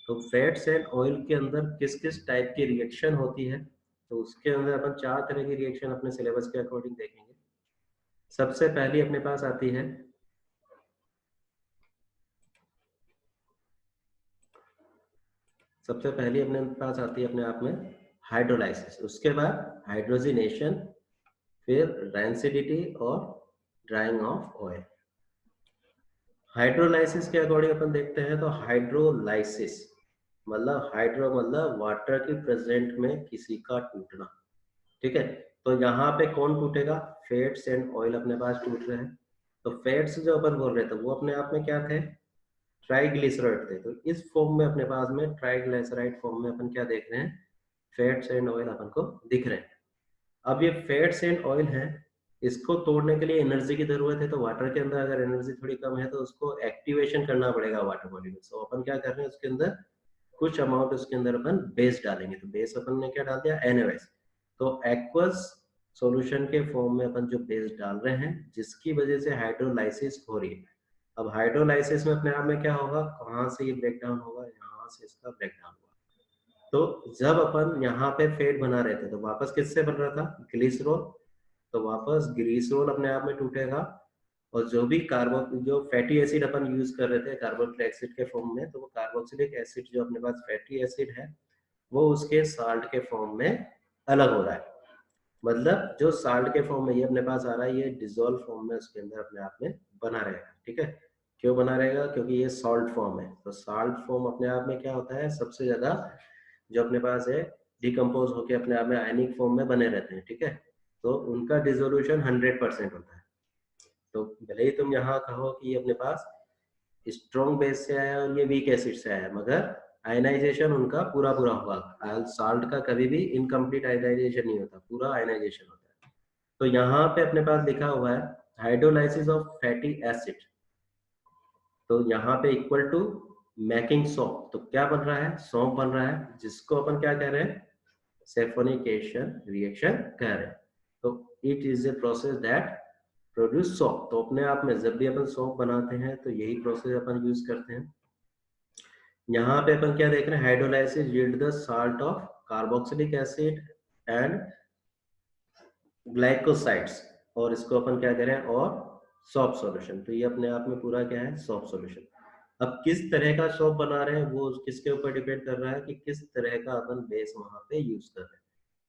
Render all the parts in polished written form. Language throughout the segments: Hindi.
तो फैट्स एंड ऑयल के अंदर किस किस टाइप की रिएक्शन होती है, तो उसके अंदर अपन 4 तरह की रिएक्शन अपने सिलेबस के अकॉर्डिंग देखेंगे। सबसे पहली अपने पास आती है अपने आप में हाइड्रोलाइसिस, उसके बाद हाइड्रोजिनेशन, फिर रैंसिडिटी और ड्राइंग ऑफ ऑयल। हाइड्रोलाइसिस के अकॉर्डिंग अपन देखते हैं तो हाइड्रोलाइसिस मतलब हाइड्रो मतलब वाटर की प्रेजेंट में किसी का टूटना, ठीक है। तो यहाँ पे कौन टूटेगा, फैट्स एंड ऑयल अपने पास टूट रहे हैं। तो फैट्स जो अपन बोल रहे थे वो अपने आप में क्या थे, ट्राइग्लिसराइड थे। तो इस फॉर्म में अपने पास में ट्राइग्लिसराइड फॉर्म में अपन क्या देख रहे हैं, फैट्स एंड ऑयल अपन को दिख रहे हैं। अब ये फैट्स एंड ऑयल है, इसको तोड़ने के लिए एनर्जी की जरूरत है। तो वाटर के अंदर अगर एनर्जी थोड़ी कम है तो उसको एक्टिवेशन करना पड़ेगा वाटर बॉडी में। सो अपन क्या कर रहे हैं, उसके अंदर कुछ अमाउंट उसके अंदर अपन बेस डालेंगे। तो बेस अपन ने क्या डाल दिया, NaOH। तो एक्वस सॉल्यूशन के फॉर्म में अपन जो बेस डाल रहे हैं, जिसकी वजह से हाइड्रोलाइसिस हो रही है। अब हाइड्रोलाइसिस में अपने आप में क्या होगा, कहाँ से ये ब्रेक डाउन होगा, यहाँ से इसका ब्रेक डाउन होगा। तो जब अपन यहाँ पे फेट बना रहे थे तो वापस किससे बन रहा था, ग्लिसरॉल। तो वापस ग्लिसरॉल अपने आप में टूटेगा, और जो भी जो फैटी एसिड अपन यूज कर रहे थे कार्बोक्सिलिक एसिड के फॉर्म में, तो वो कार्बोक्सिलिक एसिड जो अपने पास फैटी एसिड है वो उसके साल्ट के फॉर्म में अलग हो रहा है। मतलब जो साल्ट के फॉर्म में ये अपने पास आ रहा है, ये डिजोल्व फॉर्म में उसके अंदर अपने आप में बना रहेगा, ठीक है। क्यों बना रहेगा, क्योंकि ये सॉल्ट फॉर्म है। तो सॉल्ट फॉर्म अपने आप में क्या होता है, सबसे ज्यादा जो अपने पास है डिकम्पोज होकर अपने आप में आयनिक फॉर्म में बने रहते हैं, ठीक है। तो उनका डिसोल्यूशन 100% होता है। तो भले ही तुम यहाँ कहो कि ये अपने पास स्ट्रॉन्ग बेस से आया और ये वीक एसिड से आया, मगर आयनाइजेशन उनका पूरा पूरा होगा। साल्ट का कभी भी इनकम्प्लीट आयनाइजेशन नहीं होता, पूरा आयनाइजेशन होता है। तो यहाँ पे अपने पास लिखा हुआ है हाइड्रोलाइसिस ऑफ फैटी एसिड, तो यहाँ पे इक्वल टू मेकिंग सॉल्ट। तो क्या बन रहा है, सॉल्ट बन रहा है, जिसको अपन क्या कह रहे हैं, सैफोनिकेशन रिएक्शन कह रहे हैं। तो it is a process that produce salt. तो अपने आप में जब भी अपन सॉल्ट बनाते हैं तो यही प्रोसेस अपन यूज करते हैं। यहाँ पे अपन क्या देख रहे हैं, hydrolysis yield the salt of carboxylic acid and glycosides, और इसको अपन क्या करें, और सॉफ्ट सॉल्यूशन। तो ये अपने आप में पूरा क्या है, सॉफ्ट सॉल्यूशन। अब किस तरह का सॉफ्ट बना रहे हैं वो किसके ऊपर डिपेंड कर रहा है कि किस तरह का अपन बेस वहां पे यूज कर रहे हैं।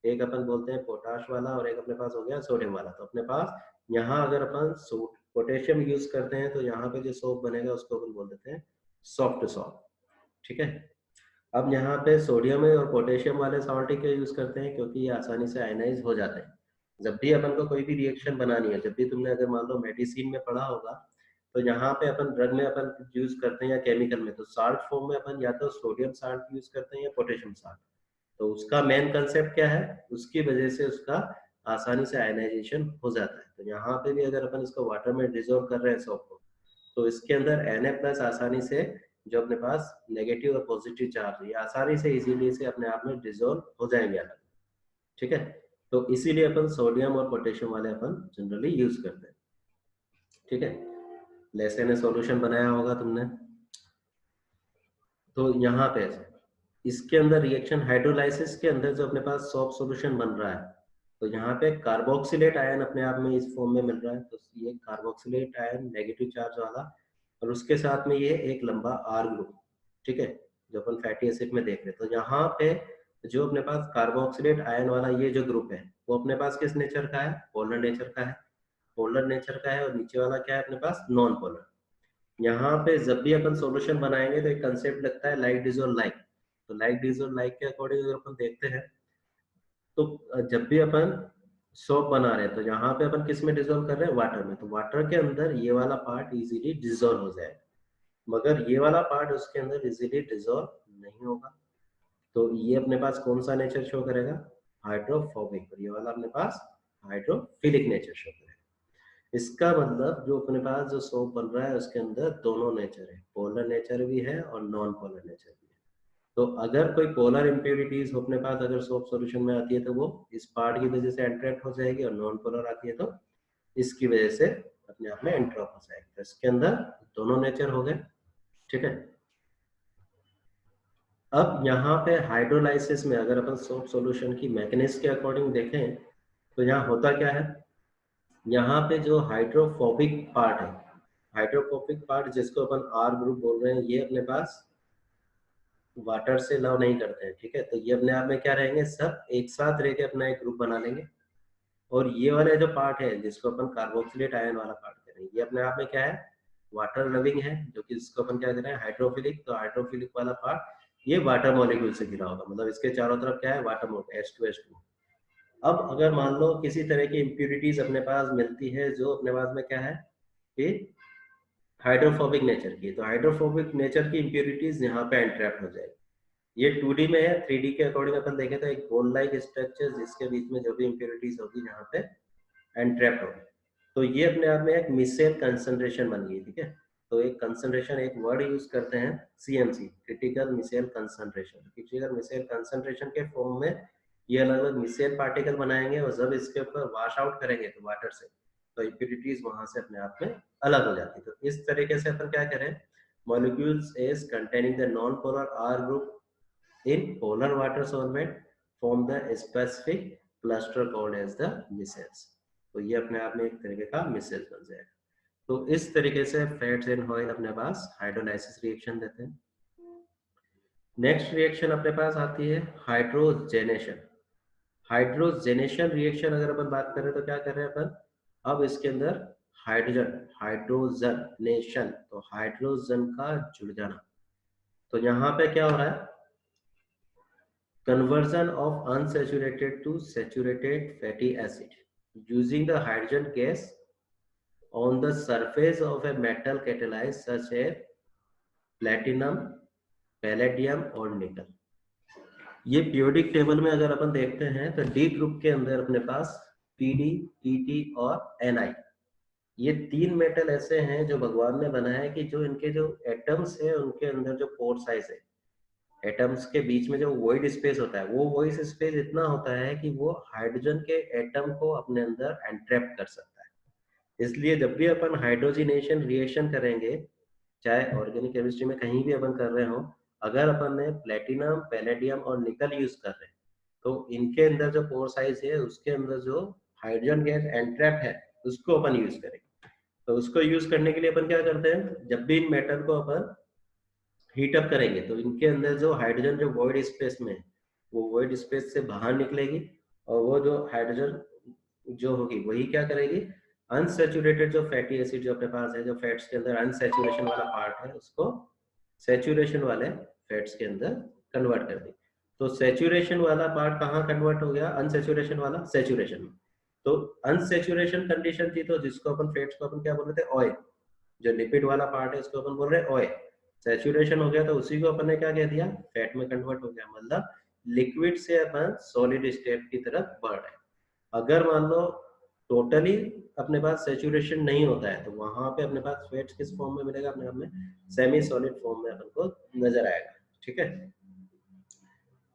एक अपन बोलते हैं पोटाश वाला और एक अपने पास हो गया सोडियम वाला। तो अपने पास यहाँ अगर अपन पोटेशियम यूज करते हैं तो यहाँ पे जो सॉफ्ट बनेगा उसको अपन बोल देते हैं सॉफ्ट सॉल्ट, ठीक है। अब यहाँ पे सोडियम और पोटेशियम वाले सॉल्ट ही क्यों यूज करते हैं, क्योंकि ये आसानी से आयनाइज हो जाते हैं। जब भी अपन को कोई भी रिएक्शन बनानी है, जब भी तुमने अगर मान लो मेडिसिन में पढ़ा होगा, तो यहाँ पे अपन ड्रग में अपन यूज करते हैं या केमिकल में, तो साल्ट फॉर्म में अपन या तो सोडियम साल्ट यूज करते हैं या पोटेशियम साल्ट। तो उसका मेन कंसेप्ट क्या है, उसकी वजह से उसका आसानी से आयनाइजेशन हो जाता है। तो यहाँ पे भी अगर अपन इसको वाटर में डिजोल्व कर रहे हैं सॉल्ट को, तो इसके अंदर Na+ आसानी से जो अपने पास नेगेटिव और पॉजिटिव चार्ज, ये आसानी से इजीली से अपने आप में डिजोल्व हो जाएंगे अलग, ठीक है। तो इसीलिए अपन सोडियम और पोटेशियम वाले अपन जनरली यूज करते हैं, ठीक है। लेसन ने सॉल्यूशन बनाया होगा तुमने। तो यहाँ पे इसके अंदर रिएक्शन हाइड्रोलाइसिस के अंदर जो अपने पास सॉफ्ट सॉल्यूशन बन रहा है, तो यहाँ पे कार्बोक्सिलेट आयन अपने आप में इस फॉर्म में मिल रहा है। तो ये कार्बोक्सिलेट आयन नेगेटिव चार्ज वाला, और उसके साथ में ये एक लंबा R ग्रुप, ठीक है, जो अपन फैटी एसिड में देख रहे हैं। तो यहाँ पे जो अपने पास कार्बोक्सिलेट आयन वाला ये जो ग्रुप है वो अपने पास किस नेचर का है, पोलर नेचर का है। पोलर नेचर का है, और नीचे वाला क्या है अपने पास, नॉन पोलर। यहाँ पे जब भी अपन सॉल्यूशन बनाएंगे तो एक कंसेप्ट लगता है लाइक डिजोल्व लाइक। तो लाइक डिजोल्व लाइक के अकॉर्डिंग अगर अपन देखते हैं, तो जब भी अपन सोप बना रहे हैं तो यहाँ पे अपन किस में डिजोल्व कर रहे हैं, वाटर में। तो वाटर के अंदर ये वाला पार्ट इजीली डिजोल्व हो जाएगा, मगर ये वाला पार्ट उसके अंदर इजीली डिजोल्व नहीं होगा। तो ये अपने पास कौन सा नेचर शो करेगा, हाइड्रोफोबिक, और ये वाला अपने पास हाइड्रोफिलिक नेचर शो करेगा। इसका मतलब जो अपने पास जो सोप बन रहा है उसके अंदर दोनों नेचर है, पोलर नेचर भी है और नॉन पोलर नेचर भी है। तो अगर कोई पोलर इम्प्योरिटीज अपने पास अगर सोप सॉल्यूशन में आती है तो वो इस पार्ट की वजह से एंट्रैक्ट हो जाएगी, और नॉन पोलर आती है तो इसकी वजह से अपने आप में एंट्रॉप हो जाएगी। तो इसके अंदर दोनों नेचर हो गए, ठीक है। अब यहाँ पे हाइड्रोलाइसिस में अगर अपन सोप सॉल्यूशन की मैकेनिज्म के अकॉर्डिंग देखें तो यहाँ होता क्या है, यहाँ पे जो हाइड्रोफोबिक पार्ट है, हाइड्रोफोबिक पार्ट जिसको अपन आर ग्रुप बोल रहे हैं, ये अपने पास वाटर से लव नहीं करते हैं, ठीक है। तो ये अपने आप में क्या रहेंगे, सब एक साथ रह के अपना एक ग्रुप बना लेंगे। और ये वाले जो पार्ट है जिसको अपन कार्बोक्सिलेट आयन वाला पार्ट कह रहे हैं, ये अपने आप में क्या है, वाटर लविंग है, जो कि इसको अपन क्या कह रहे हैं, हाइड्रोफिलिक। तो हाइड्रोफिलिक वाला पार्ट ये वाटर मॉलिक्यूल से घिरा होगा, मतलब इसके चारों तरफ क्या है, वाटर मॉलिक्यूल H2H2। अब अगर मान लो किसी तरह की इम्प्यूरिटीज अपने पास मिलती है जो अपने पास में क्या है कि हाइड्रोफोबिक नेचर की, तो हाइड्रोफोबिक नेचर की इम्प्यूरिटीज यहाँ पे एंट्रैप हो जाएगी। ये 2D में है, 3D के अकॉर्डिंग अपन देखें तो एक बोल लाइक स्ट्रक्चर जिसके बीच में जो भी इम्प्यूरिटीज होगी यहाँ पे एंट्रैप होगी। तो ये अपने आप में एक मिसेल कंसंट्रेशन बन गई, ठीक है। तो एक कंसंट्रेशन, एक वर्ड यूज करते हैं CMC, critical micelle concentration. Critical micelle concentration के फॉर्म में ये अलग अलग मिसेल पार्टिकल बनाएंगे और जब इसके ऊपर वॉश आउट करेंगे तो वाटर से, तो इम्प्यूरिटीज वहां से अपने आप में अलग हो जाती है। तो इस तरीके से अपन क्या करें, molecules is containing the non-polar R group in polar water solvent form the specific cluster called as the micelles। तो ये अपने आप में एक तरीके का मिसेल बन जाएगा। तो इस तरीके से फैट्स एंड ऑयल अपने पास हाइड्रोलाइसिस रिएक्शन देते हैं। नेक्स्ट रिएक्शन अपने पास आती है हाइड्रोजेनेशन। हाइड्रोजेनेशन रिएक्शन अगर अपन बात करें तो क्या कर रहे हैं अपन, अब इसके अंदर हाइड्रोजन, हाइड्रोजनेशन, तो हाइड्रोजन का जुड़ जाना। तो यहाँ पे क्या हो रहा है, conversion of unsaturated to saturated fatty acid using the hydrogen gas on the surface of a metal catalyst such as platinum, palladium और निकल। ये पीरियोडिक टेबल में अगर अपन देखते हैं तो डी ग्रुप के अंदर अपने पास पीडी, पीटी और एनआई, ये 3 मेटल ऐसे हैं जो भगवान ने बनाया कि जो इनके जो एटम्स है उनके अंदर जो पोर साइज है, एटम्स के बीच में जो वॉइड स्पेस होता है, वो वॉइड स्पेस इतना होता है कि वो हाइड्रोजन के एटम को अपने अंदर एंट्रैप कर सकता है। इसलिए जब भी अपन हाइड्रोजनेशन रिएक्शन करेंगे, चाहे ऑर्गेनिक केमिस्ट्री में कहीं भी अपन कर रहे हो, अगर अपन ने प्लेटिनम, पैलेडियम और निकल यूज कर रहे हैं, तो इनके अंदर जो पोर साइज है उसके अंदर जो हाइड्रोजन गैस एंट्रैप है उसको अपन यूज करेंगे। तो उसको यूज करने के लिए अपन क्या करते हैं, जब भी इन मेटल को अपन हीट अप करेंगे तो इनके अंदर जो हाइड्रोजन जो वॉइड स्पेस में, वो वॉइड स्पेस से बाहर निकलेगी और वो जो हाइड्रोजन जो होगी वही क्या करेगी, अनसैचुरेटेड जो फैटी एसिड जो अपने पास है, जो फैट्स के अंदर अनसैचुरेशन वाला पार्ट है, उसको सैचुरेशन वाले फैट्स के अंदर कन्वर्ट कर दी। तो सैचुरेशन वाला पार्ट कहाँ कन्वर्ट हो गया, अनसैचुरेशन वाला सैचुरेशन में। तो अनसैचुरेशन कंडीशन थी, तो जिसको अपन फैट्स को अपन क्या बोल रहे थे, ऑयल। जो लिपिड वाला पार्ट है उसको अपन बोल रहे हैं ऑयल। सैचुरेशन हो गया तो उसी को अपन ने क्या कह दिया, फैट में कन्वर्ट हो गया, मतलब लिक्विड से अपन सॉलिड स्टेट की तरफ बढ़ रहे हैं। अगर मान लो टोटली अपने पास सैचुरेशन नहीं होता है तो वहां पे अपने पास फैट्स किस फॉर्म में मिलेगा, अपने आप में सेमी सॉलिड फॉर्म में अपन को नजर आएगा, ठीक है।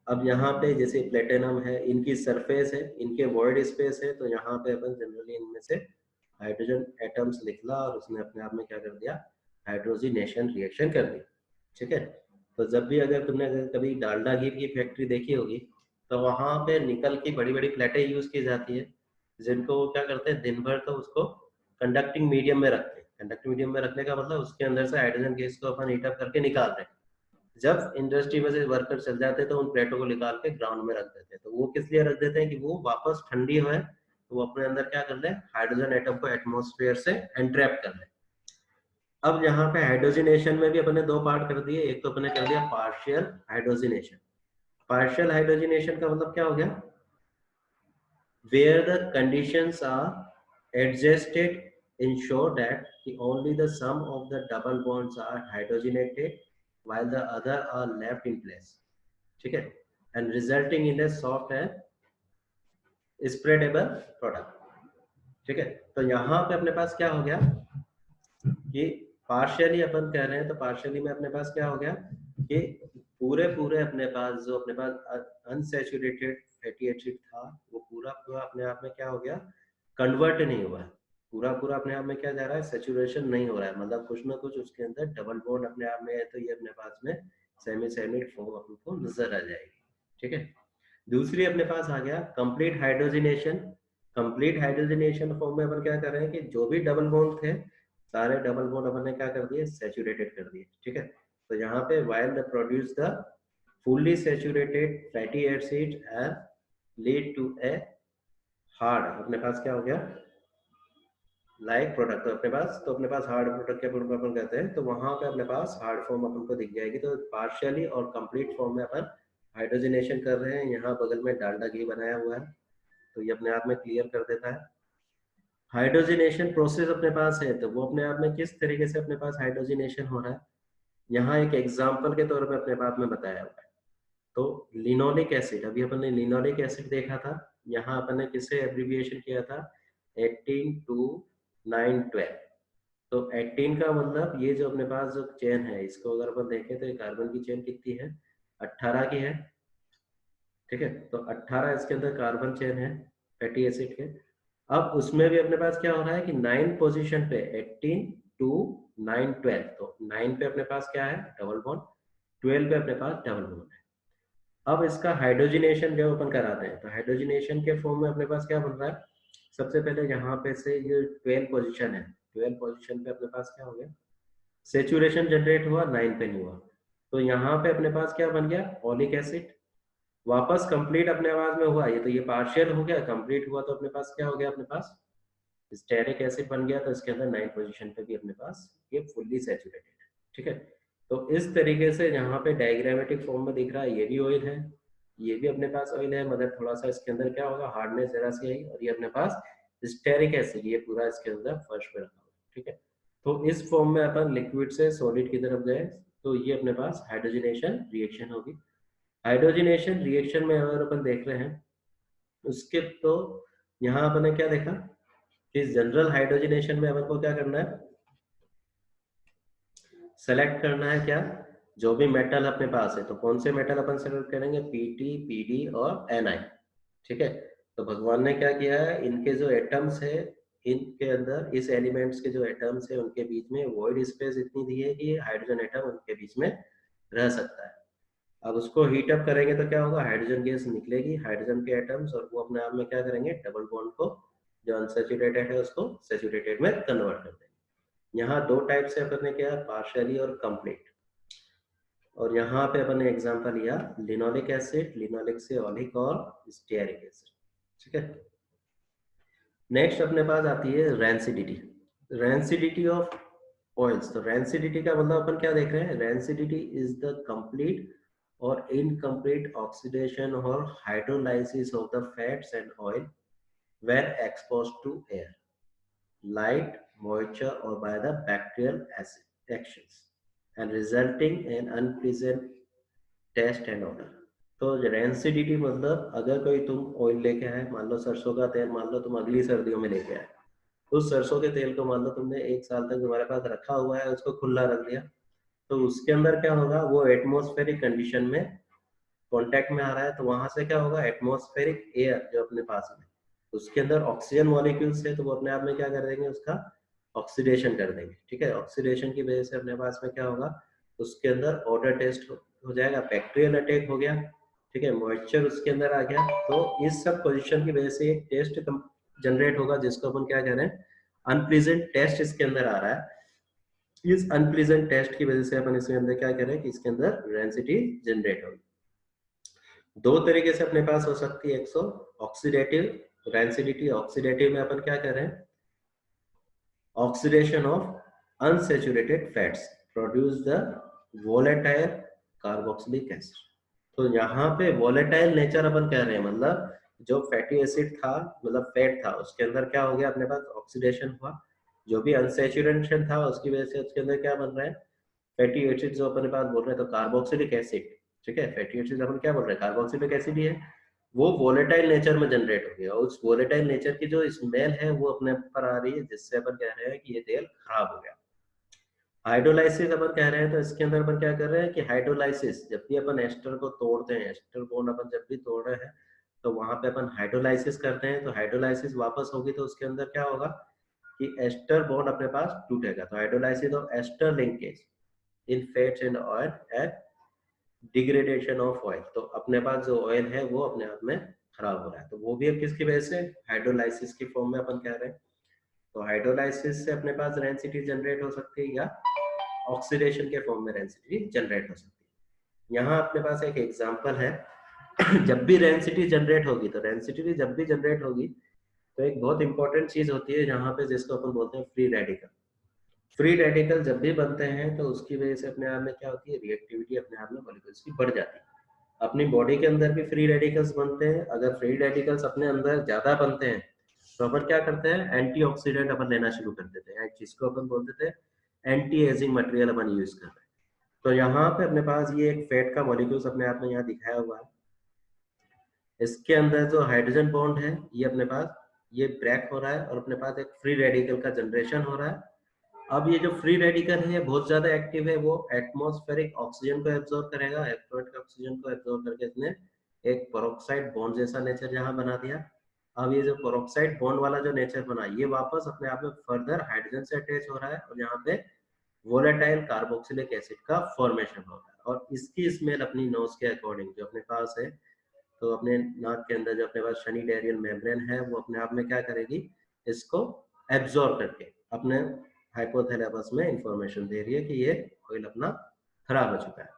अब यहाँ पे जैसे प्लेटिनम है, इनकी सरफेस है, इनके वॉइड स्पेस है, तो यहाँ पे अपन जनरली इनमें से हाइड्रोजन एटम्स लिखला और उसने अपने आप में क्या कर दिया, हाइड्रोजनेशन रिएक्शन कर दी, ठीक है। तो जब भी अगर तुमने कभी डालडा घी की फैक्ट्री देखी होगी तो वहां पे निकल की बड़ी बड़ी प्लेटें यूज की जाती है, जिनको वो क्या करते हैं, दिन भर तो उसको कंडक्टिंग मीडियम में रखते हैं। कंडक्टिंग मीडियम में रखने का मतलब उसके अंदर से हाइड्रोजन गैस को अपन हीटअप करके निकाल रहे हैं। जब इंडस्ट्री में से वर्कर चल जाते हैं तो उन प्लेटों को निकाल के ग्राउंड में रख देते हैं। तो वो किस लिए रख देते हैं कि वो वापस ठंडी हो, तो वो अपने अंदर क्या कर ले, हाइड्रोजन एटम को एटमॉस्फेयर से एंट्रैप कर ले। अब यहाँ पे हाइड्रोजनेशन में भी अपने दो पार्ट कर दिए, एक तो अपने कर दिया पार्शियल हाइड्रोजनेशन। पार्शियल हाइड्रोजनेशन का मतलब क्या हो गया, where the conditions are adjusted ensure that only the sum of the double bonds are hydrogenated while the other are left in place, ठीक है, and resulting in a soft and spreadable product, ठीक है। तो यहाँ पे अपने पास क्या हो गया कि पार्शियली अपन कह रहे हैं, तो पार्शियली में अपने पास क्या हो गया कि पूरे पूरे अपने पास जो अपने पास अनसैचुरेटेड फैटी एसिड था वो पूरा पूरा अपने आप में क्या हो गया, कन्वर्ट नहीं हुआ है। पूरा पूरा अपने आप में क्या जा रहा है, सैचुरेशन नहीं हो रहा है, मतलब कुछ ना कुछ उसके अंदर डबल बॉन्ड अपने आप में है, तो ये अपने पास में सेमी सैलिड फॉर्म अपन को नजर आ जाएगी। ठीक है, दूसरी अपने पास आ गया complete hydrogenation. Complete hydrogenation form में अपन क्या कर रहे हैं कि जो भी डबल बॉन्ड थे सारे डबल बॉन्ड अपन ने क्या कर दिए, सैचुरेटेड कर दिए। ठीक है, तो यहाँ पे while the produce the fully saturated fatty acid and lead to a hard, अपने पास क्या हो गया लाइक प्रोडक्ट। तो अपने पास हार्ड प्रोडक्ट के अपन कहते हैं, तो वहां पे अपने पास हार्ड फॉर्म अपन को दिख जाएगी। तो पार्शियली और कंप्लीट फॉर्म में अपन हाइड्रोजनेशन कर रहे हैं। यहाँ बगल में डालडा घी बनाया हुआ है तो ये अपने आप में क्लियर कर देता है। हाइड्रोजनेशन प्रोसेस अपने पास है तो वो अपने आप में किस तरीके से अपने पास हाइड्रोजनेशन हो रहा है, यहाँ एक एग्जाम्पल के तौर पर अपने आप में बताया हुआ है। तो लिनोलिक एसिड, अभी अपन ने लिनोलिक एसिड देखा था, यहाँ अपन ने किससे एब्रिविएशन किया था 18 to 912। तो 18 का मतलब ये जो अपने पास जो चेन है इसको अगर अपन देखें तो कार्बन की चेन कितनी है 18 की है। ठीक है, तो 18 इसके अंदर कार्बन चेन है फैटी एसिड के। अब उसमें भी अपने पास क्या हो रहा है कि 9 पोजीशन पे 18 टू 9 12, तो 9 पे अपने पास क्या है डबल बॉन्ड, 12 पे अपने पास डबल बॉन्ड है। अब इसका हाइड्रोजनेशन जब अपन कराते हैं तो हाइड्रोजनेशन के फॉर्म में अपने पास क्या बन रहा है, सबसे पहले यहाँ पे से ये 12 पोजीशन है, 12 पोजीशन पे अपने पास क्या हो गया सेचुरेशन जनरेट हुआ, 9 पे नहीं हुआ। तो यहाँ पे अपने पास क्या बन गया ओलिक एसिड। वापस कंप्लीट अपने आवाज में हुआ, ये तो ये पार्शियल हो गया, कंप्लीट हुआ तो अपने पास क्या हो गया अपने पास स्टेरिक एसिड बन गया। तो इसके अंदर 9 पोजीशन पे भी अपने पास ये फुल्ली सैचुरेटेड है। ठीक है, तो इस तरीके से यहाँ पे डायग्रामेटिक फॉर्म में दिख रहा है, ये भी ऑयल है, ये भी अपने पास ऑयल है, मगर थोड़ा सा इसके अंदर क्या होगा हार्डनेस जरा सी आई, और ये अपने पास स्टेरिक एसिड ये पूरा इसके अंदर फर्श पे रखा हुआ। ठीक है, तो इस फॉर्म में अपन लिक्विड से सॉलिड की तरफ गए तो ये अपने पास हाइड्रोजनेशन रिएक्शन होगी। हाइड्रोजनेशन रिएक्शन में अगर अपन देख रहे हैं उसके तो यहाँ अपन ने क्या देखा कि जनरल हाइड्रोजनेशन में अपन को क्या करना है, सेलेक्ट करना है क्या जो भी मेटल अपने पास है। तो कौन से मेटल अपन सेलेक्ट करेंगे पीटी पीडी और एनआई। ठीक है, तो भगवान ने क्या किया है इनके जो एटम्स है इनके अंदर इस एलिमेंट्स के जो एटम्स है उनके बीच में वॉइड स्पेस इतनी दी है कि हाइड्रोजन एटम उनके बीच में रह सकता है। अब उसको हीट अप करेंगे तो क्या होगा हाइड्रोजन गैस निकलेगी, हाइड्रोजन के एटम्स, और वो अपने आप में क्या करेंगे डबल बॉन्ड को जो अनसैचुरेटेड है उसको सैचुरेटेड में कन्वर्ट कर देंगे। यहाँ दो टाइप से अपन ने किया पार्शियली और कंप्लीट, और यहाँ पे अपन ने एग्जांपल लिया लिनोलिक एसिड, लिनोलिक से ओलिक और स्टीयरिक एसिड। ठीक है, नेक्स्ट अपने पास आती है रैंसिडिटी। रैंसिडिटी ऑफ ऑयल्स, तो रैंसिडिटी का मतलब अपन क्या देख रहे हैं, rancidity is the complete or incomplete oxidation or hydrolysis of the fats and oil when exposed to air, light, moisture or by the bacterial acid actions and resulting in unpleasant taste and odor। तो रैंसिडिटी मतलब अगर कोई तुम ऑयल लेके आए, मान लो सरसों का तेल, मान लो तुम अगली सर्दियों में लेके आए, उस सरसों के तेल को मान लो तुमने 1 साल तक तुम्हारे पास रखा हुआ है, उसको खुला रख दिया, तो उसके अंदर क्या होगा वो एटमॉस्फेरिक कंडीशन में कांटेक्ट में आ रहा है, तो वहां से क्या होगा एटमॉस्फेरिक एयर जो अपने पास में उसके अंदर ऑक्सीजन मॉलिक्यूल्स है तो वो अपने आप में क्या कर देंगे उसका ऑक्सीडेशन कर देंगे। ठीक है, ऑक्सीडेशन की वजह से अपने पास में क्या होगा उसके अंदर ऑडर टेस्ट हो जाएगा, बैक्टीरियल अटैक हो गया। ठीक है, मॉइस्चर उसके अंदर आ गया, तो इस सब पोजिशन की वजह से एक टेस्ट जनरेट होगा जिसको अपन क्या कह रहे हैं अनप्लीजेंट टेस्ट इसके अंदर आ रहा है। इस अनप्लीजेंट टेस्ट की वजह से अपन इसके अंदर क्या कह रहे हैं कि इसके अंदर रेंसिटी जनरेट होगी। दो तरीके से अपने पास हो सकती है, एक सो ऑक्सीडेटिव रैंसिडिटी, ऑक्सीडेटिव में अपन क्या कर रहे हैं oxidation of unsaturated fats produce the volatile carboxylic acid. तो यहाँ पे वोलेटाइल नेचर अपन कह रहे हैं मतलब जो फैटी एसिड था मतलब फैट था उसके अंदर क्या हो गया अपने पास ऑक्सीडेशन हुआ, जो भी अनसैचुरेशन था उसकी वजह से उसके अंदर क्या बन रहा है फैटी एसिड जो अपने पास बोल रहे हैं तो कार्बोक्सिलिक एसिड। ठीक है, फैटी एसिड अपन क्या बोल रहे हैं कार्बोक्सिलिक एसिड ही है, वो वोलेटाइल नेचर में जनरेट हो गया, उस वोलेटाइल नेचर की जो स्मेल है वो अपने ऊपर आ रही है जिससे अपन कह रहे हैं कि ये तेल खराब हो गया। हाइड्रोलाइसिस अपन कह रहे हैं तो इसके अंदर अपन क्या कर रहे हैं कि हाइड्रोलाइसिस जब भी अपन एस्टर को तोड़ते हैं, एस्टर बॉन्ड अपन जब भी तोड़ रहे हैं तो वहां पे अपन हाइड्रोलाइसिस करते हैं, तो हाइड्रोलाइसिस वापस होगी तो उसके अंदर क्या होगा कि एस्टर बॉन्ड अपने पास टूटेगा। तो hydrolysis of ester linkage in fats and oil at degradation of oil, तो अपने पास जो ऑयल है वो अपने आप में खराब हो रहा है, तो वो भी अब किसकी वजह से, हाइड्रोलाइसिस की फॉर्म में अपन कह रहे हैं। तो हाइड्रोलाइसिस से अपने पास रेंसिटी जनरेट हो सकती है या ऑक्सीडेशन के फॉर्म में रेंसिटी जनरेट हो सकती है। यहाँ अपने पास एक एग्जांपल है जब भी रेंसिटी जनरेट होगी, तो रेंसिटी जब भी जनरेट होगी तो एक बहुत इंपॉर्टेंट चीज होती है जहाँ पे, जिसको अपन बोलते हैं फ्री रेडिकल। फ्री रेडिकल जब भी बनते हैं तो उसकी वजह से अपने आप में क्या होती है, रिएक्टिविटी अपने आप में मॉलिक्यूल्स की बढ़ जाती है। अपनी बॉडी के अंदर भी फ्री रेडिकल्स बनते हैं, अगर फ्री रेडिकल्स अपने अंदर ज्यादा बनते हैं तो अपन क्या करते हैं, एंटीऑक्सीडेंट अपन लेना शुरू कर देते हैं, जिसको अपन बोलते थे एंटी एजिंग मटेरियल अपन यूज कर रहे हैं। तो यहाँ पे अपने पास ये एक फैट का मॉलिक्यूल्स अपने आप में यहाँ दिखाया हुआ है, इसके अंदर जो हाइड्रोजन बॉन्ड है ये अपने पास ये ब्रेक हो रहा है और अपने पास एक फ्री रेडिकल का जनरेशन हो रहा है। अब ये जो फ्री रेडिकल है ये बहुत ज्यादा एक्टिव है, वो एटमॉस्फेरिक ऑक्सीजन को एब्जॉर्ब करेगा, एटमॉस्फेरिक ऑक्सीजन को एब्जॉर्ब करके इसने एक पेरोक्साइड बॉन्ड जैसा नेचर यहाँ बना दिया। अब ये जो पेरोक्साइड बॉन्ड वाला जो नेचर बना, ये वापस अपने आप में फर्दर हाइड्रोजन से अटैच हो रहा है और यहाँ पे वोलेटाइल कार्बोक्सिलिक एसिड का फॉर्मेशन हो रहा है। और इसकी स्मेल अपनी नोज के अकॉर्डिंग जो अपने पास है, तो अपने नाक के अंदर जो अपने पास शनिडेरियल मेम्ब्रेन है वो अपने आप में क्या करेगी, इसको एब्जॉर्ब करके अपने हाइपोथैलेमस में इंफॉर्मेशन दे रही है कि ये ऑयल अपना खराब हो चुका है।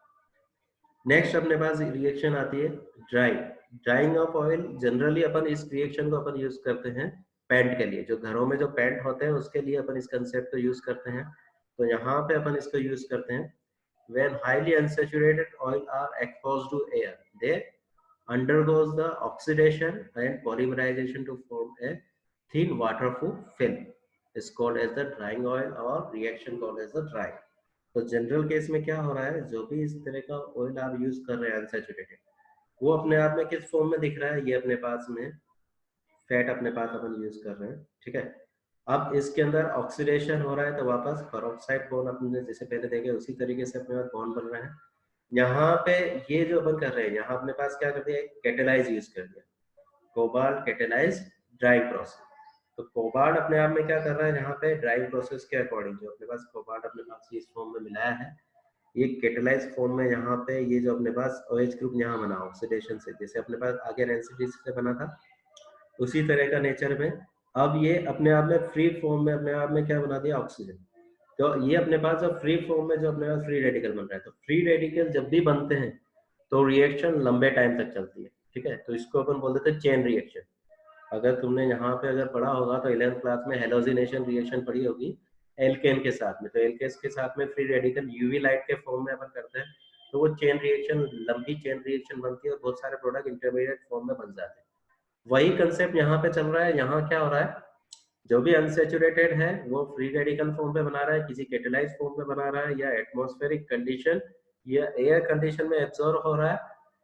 नेक्स्ट अपने पास रिएक्शन आती है drawing. Drawing of oil, generally अपन इस रिएक्शन को अपन यूज करते हैं पेंट के लिए, जो घरों में जो पेंट होते हैं उसके लिए अपन इस कंसेप्ट को यूज करते हैं। तो यहाँ पे अपन इसको यूज करते हैं when highly unsaturated oil are exposed to air, they undergoes the oxidation and polymerization to form a thin waterproof film, is called as the drying oil or reaction called as the drying। तो जनरल केस में क्या हो रहा है, जो भी इस तरह का ऑयल आप यूज कर रहे हैं अनसेचुरेटेड, वो अपने आप में किस फॉर्म में दिख रहा है, ये अपने पास में फैट अपने पास अपन यूज कर रहे हैं, ठीक है। अब इसके अंदर ऑक्सीडेशन हो रहा है तो वापस पेरोक्साइड बॉन्ड अपने जैसे पहले देखे उसी तरीके से अपने पास बॉन्ड बन रहा है। यहाँ पे ये जो अपन कर रहे हैं, यहाँ अपने पास क्या कर दिया, कैटेलाइज यूज कर दिया, कोबाल्ट कैटेलाइज ड्राइंग प्रोसेस। तो कोबाल्ट अपने आप में क्या कर रहा है, यहाँ पे ड्राइंग प्रोसेस के अकॉर्डिंग जो अपने पास कोबाल्ट अपने पास इस फॉर्म में मिलाया है, ये कैटेलाइज फॉर्म में यहाँ पे ये जो अपने पास OH ग्रुप यहाँ बना ऑक्सीडेशन से, जैसे अपने पास आगे रेंसिटी से बना था उसी तरह का नेचर में, अब ये अपने आप में फ्री फॉर्म में अपने आप में क्या बना दिया, ऑक्सीजन। तो ये अपने पास जब फ्री फॉर्म में जो अपने पास फ्री रेडिकल बन रहा है, तो फ्री रेडिकल जब भी बनते हैं तो रिएक्शन लंबे टाइम तक चलती है, ठीक है। तो इसको अपन बोल देते हैं चेन रिएक्शन। अगर तुमने यहाँ पे अगर पढ़ा होगा तो 11th क्लास में हेलोजिनेशन रिएक्शन पढ़ी होगी एल्केन के साथ में, तो एल्केन के साथ में फ्री रेडिकल यूवी लाइट के फॉर्म में अपन करते हैं, तो वो चेन रिएक्शन लंबी चेन रिएक्शन बनती है और बहुत सारे प्रोडक्ट इंटरमीडिएट फॉर्म में बन जाते हैं। वही कंसेप्ट यहाँ पे चल रहा है, यहाँ क्या हो रहा है, जो भी अनसेचुरेटेड है वो फ्री रेडिकल फॉर्म में बना रहा है, किसी कैटेलाइज फॉर्म में बना रहा है, या एटमॉस्फेरिक कंडीशन या एयर कंडीशन में एब्जॉर्ब हो रहा है,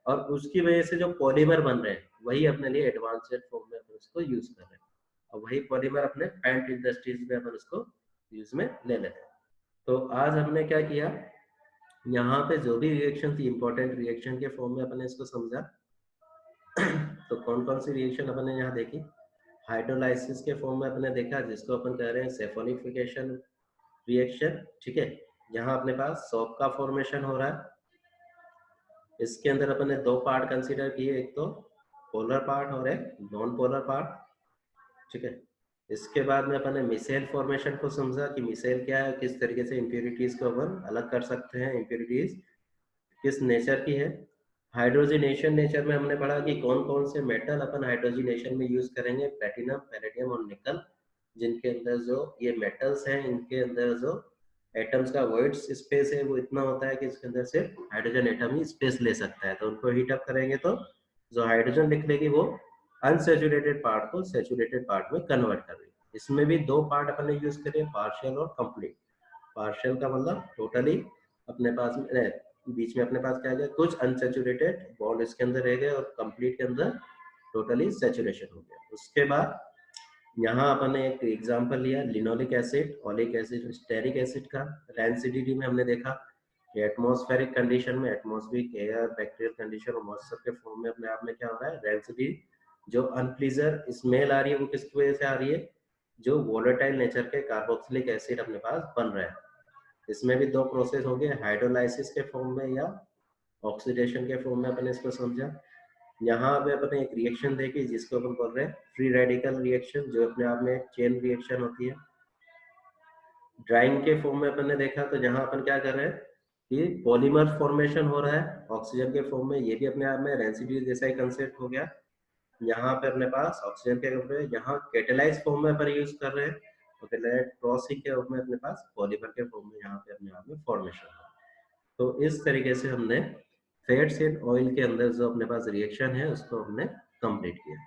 और उसकी वजह से जो पॉलीमर बन रहे हैं वही अपने लिए एडवांस्ड फॉर्म में अपन उसको यूज कर रहे हैं, और वही पॉलीमर अपने पेंट इंडस्ट्रीज में अपन उसको यूज में ले लेते हैं। तो आज हमने क्या किया, यहाँ पे जो भी रिएक्शन थी इंपॉर्टेंट रिएक्शन के फॉर्म में अपने इसको समझा। तो कौन कौन सी रिएक्शन अपन ने यहाँ देखी, हाइड्रोलाइसिस के फॉर्म में अपने देखा जिसको अपन कह रहे हैं सेफोनिफिकेशन रिएक्शन, ठीक है। यहाँ अपने पास सॉप का फॉर्मेशन हो रहा है, इसके अंदर अपन ने दो पार्ट कंसीडर किए, एक तो पोलर पार्ट और एक नॉन पोलर पार्ट, ठीक है। इसके बाद में अपन ने मिसेल फॉर्मेशन को समझा कि मिसेल क्या है, किस तरीके से इम्प्यूरिटीज को अपन अलग कर सकते हैं, इम्प्यूरिटीज किस नेचर की है। हाइड्रोजिनेशन नेचर में हमने पढ़ा कि कौन कौन से मेटल अपन हाइड्रोजिनेशन में यूज करेंगे, प्लेटिनम, पैलेडियम और निकल, जिनके अंदर जो ये मेटल्स हैं इनके अंदर जो एटम्स का वॉइड स्पेस है वो इतना होता है कि इसके अंदर सिर्फ हाइड्रोजन एटम ही स्पेस ले सकता है, तो उनको हीट अप करेंगे तो जो हाइड्रोजन निकलेगी वो अनसेचुरेटेड पार्ट को सेचुरेटेड पार्ट में कन्वर्ट कर रही है। इसमें भी दो पार्ट अपन ने यूज करे, पार्शियल और कंप्लीट। पार्शियल का मतलब टोटली अपने पास में बीच में अपने पास क्या गया, कुछ अनसेचुरेटेड बॉन्ड इसके अंदर रह गए, और कंप्लीट के अंदर टोटली सेचुरेशन हो गया। उसके बाद यहाँ अपन ने एक एग्जांपल लिया linoleic acid, oleic acid, stearic acid का। रेंसिडिटी में हमने देखा कि एटमॉस्फेरिक कंडीशन में, एटमॉस्फेरिक एयर, बैक्टीरियल कंडीशन और मॉइस्चर के फॉर्म में अपने आप में क्या हो रहा है, रेंसिडिटी जो अनप्लीजर स्मेल आ रही है वो किसकी वजह से आ रही है, जो वोलेटाइल नेचर के कार्बोक्सिलिक एसिड अपने पास बन रहे हैं। इसमें भी दो प्रोसेस हो गए, हाइड्रोलाइसिस के फॉर्म में या ऑक्सीडेशन के फॉर्म में अपने इसको समझा। यहाँ पे अपने एक रिएक्शन देखी जिसको अपन बोल रहे हैं फ्री रेडिकल रिएक्शन, जो अपने आप में एक चेन रिएक्शन होती है। ड्राइंग के फॉर्म में अपन ने देखा तो जहाँ अपन क्या कर रहे हैं कि पॉलीमर फॉर्मेशन हो रहा है ऑक्सीजन के फॉर्म में, ये भी अपने आप में रेसिड्यू जैसा ही कंसेप्ट हो गया। यहाँ पे अपने पास ऑक्सीजन के रूप में यहाँ कैटेलाइज फॉर्म में अपन यूज कर रहे हैं, तो कैटेलाइज क्रॉसिंग के रूप में अपने पास पॉलीमर के फॉर्म में यहाँ पे अपने आप में फॉर्मेशन हो। तो इस तरीके से हमने फैट्स एंड ऑयल के अंदर जो अपने पास रिएक्शन है उसको हमने कंप्लीट किया।